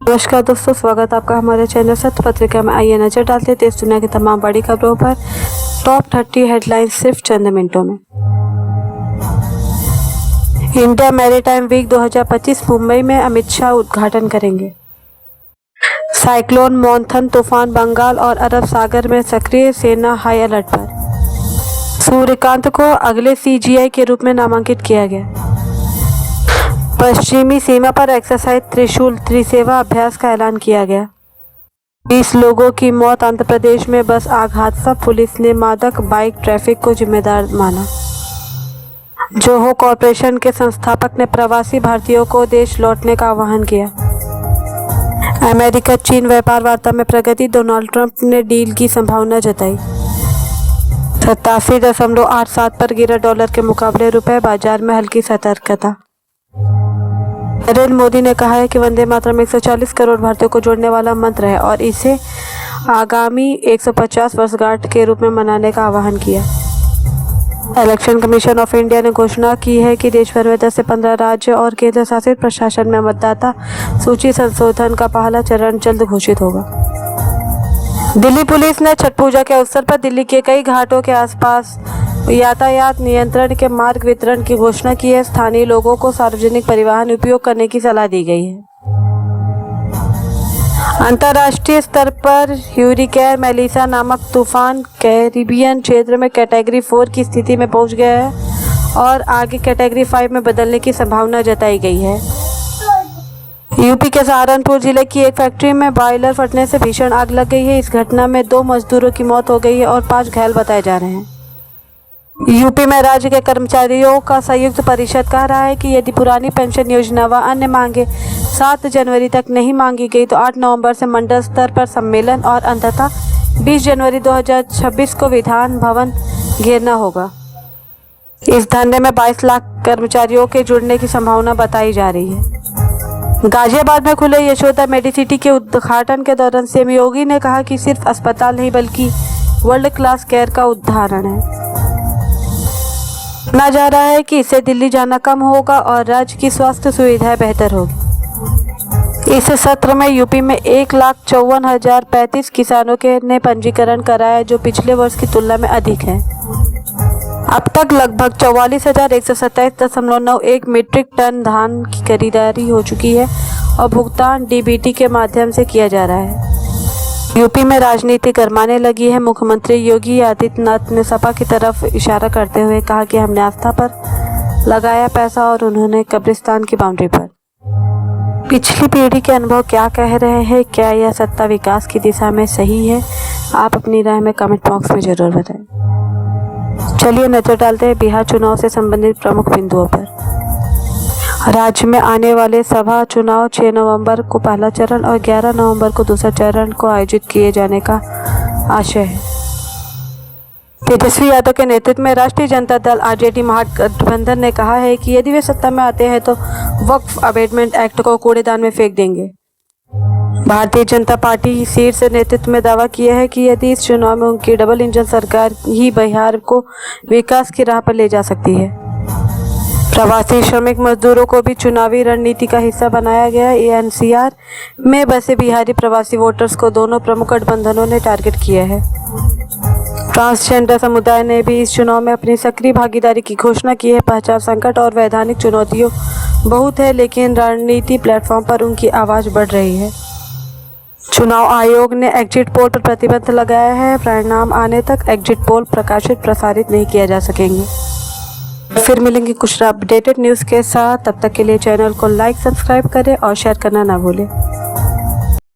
नमस्कार दोस्तों, स्वागत है आपका हमारे चैनल सत्य पत्रिका में। आइए नजर डालते हैं देश दुनिया की तमाम बड़ी खबरों पर। टॉप 30 हेडलाइंस सिर्फ चंद मिनटों में। इंडिया मैरीटाइम वीक 2025 मुंबई में अमित शाह उद्घाटन करेंगे। साइक्लोन मॉनथन तूफान बंगाल और अरब सागर में सक्रिय, सेना हाई अलर्ट पर। सूर्यकांत को अगले सीजीआई के रूप में नामांकित किया गया। पश्चिमी सीमा पर एक्सरसाइज त्रिशूल त्रिसेवा अभ्यास का ऐलान किया गया। 20 लोगों की मौत आंध्र प्रदेश में बस आग हादसा, पुलिस ने मादक बाइक ट्रैफिक को जिम्मेदार माना। जोहो कॉरपोरेशन के संस्थापक ने प्रवासी भारतीयों को देश लौटने का आह्वान किया। अमेरिका चीन व्यापार वार्ता में प्रगति, डोनाल्ड ट्रंप ने डील की संभावना जताई। 87.87 पर गिरा डॉलर के मुकाबले रुपए, बाजार में हल्की सतर्कता। नरेंद्र मोदी ने कहा है कि वंदे मातरम 140 करोड़ भारतीयों को जोड़ने वाला मंत्र है और इसे आगामी 150 वर्षगांठ के रूप में मनाने का आह्वान किया। इलेक्शन कमीशन ऑफ इंडिया ने घोषणा की है कि देश भर में 10 से 15 राज्य और केंद्र शासित प्रशासन में मतदाता सूची संशोधन का पहला चरण जल्द घोषित होगा। दिल्ली पुलिस ने छठ पूजा के अवसर पर दिल्ली के कई घाटों के आसपास यातायात नियंत्रण के मार्ग वितरण की घोषणा की है। स्थानीय लोगों को सार्वजनिक परिवहन उपयोग करने की सलाह दी गई है। अंतर्राष्ट्रीय स्तर पर ह्यूरिकेन मेलिसा नामक तूफान कैरिबियन क्षेत्र में कैटेगरी 4 की स्थिति में पहुंच गया है और आगे कैटेगरी 5 में बदलने की संभावना जताई गई है। यूपी के सहारनपुर जिले की एक फैक्ट्री में बॉयलर फटने से भीषण आग लग गई है। इस घटना में 2 मजदूरों की मौत हो गई है और 5 घायल बताए जा रहे हैं। यूपी में राज्य के कर्मचारियों का संयुक्त परिषद कह रहा है कि यदि पुरानी पेंशन योजना व अन्य मांगे 7 जनवरी तक नहीं मांगी गई तो 8 नवंबर से मंडल स्तर पर सम्मेलन और अंततः 20 जनवरी 2026 को विधान भवन घेरना होगा। इस धरने में 22 लाख कर्मचारियों के जुड़ने की संभावना बताई जा रही है। गाजियाबाद में खुले यशोदा मेडिसिटी के उद्घाटन के दौरान सीएम योगी ने कहा कि सिर्फ अस्पताल नहीं बल्कि वर्ल्ड क्लास केयर का उदाहरण है। माना जा रहा है कि इससे दिल्ली जाना कम होगा और राज्य की स्वास्थ्य सुविधाएं बेहतर होगी। इस सत्र में यूपी में 1,54,035 किसानों ने पंजीकरण कराया, जो पिछले वर्ष की तुलना में अधिक है। अब तक लगभग 44,127.91 मीट्रिक टन धान की खरीदारी हो चुकी है और भुगतान डीबीटी के माध्यम से किया जा रहा है। यूपी में राजनीति गरमाने लगी है। मुख्यमंत्री योगी आदित्यनाथ ने सपा की तरफ इशारा करते हुए कहा कि हमने आस्था पर लगाया पैसा और उन्होंने कब्रिस्तान की बाउंड्री पर। पिछली पीढ़ी के अनुभव क्या कह रहे हैं? क्या यह सत्ता विकास की दिशा में सही है? आप अपनी राय में कमेंट बॉक्स में जरूर बताएं। चलिए नजर डालते हैं बिहार चुनाव से संबंधित प्रमुख बिंदुओं पर। राज्य में आने वाले सभा चुनाव 6 नवंबर को पहला चरण और 11 नवंबर को दूसरा चरण को आयोजित किए जाने का आशय है। तेजस्वी यादव के नेतृत्व में राष्ट्रीय जनता दल आरजेडी महागठबंधन ने कहा है कि यदि वे सत्ता में आते हैं तो वक्फ अमेंडमेंट एक्ट को कूड़ेदान में फेंक देंगे। भारतीय जनता पार्टी शीर्ष नेतृत्व में दावा किया है कि यदि इस चुनाव में उनकी डबल इंजन सरकार ही बिहार को विकास की राह पर ले जा सकती है। प्रवासी श्रमिक मजदूरों को भी चुनावी रणनीति का हिस्सा बनाया गया। एनसीआर में बसे बिहारी प्रवासी वोटर्स को दोनों प्रमुख गठबंधनों ने टारगेट किया है। ट्रांसजेंडर समुदाय ने भी इस चुनाव में अपनी सक्रिय भागीदारी की घोषणा की है। पहचान संकट और वैधानिक चुनौतियों बहुत है, लेकिन रणनीति प्लेटफॉर्म पर उनकी आवाज़ बढ़ रही है। चुनाव आयोग ने एग्जिट पोल पर प्रतिबंध लगाया है। परिणाम आने तक एग्जिट पोल प्रसारित नहीं किया जा सकेंगे। फिर मिलेंगे कुछ अपडेटेड न्यूज़ के साथ। तब तक के लिए चैनल को लाइक, सब्सक्राइब करें और शेयर करना ना भूलें।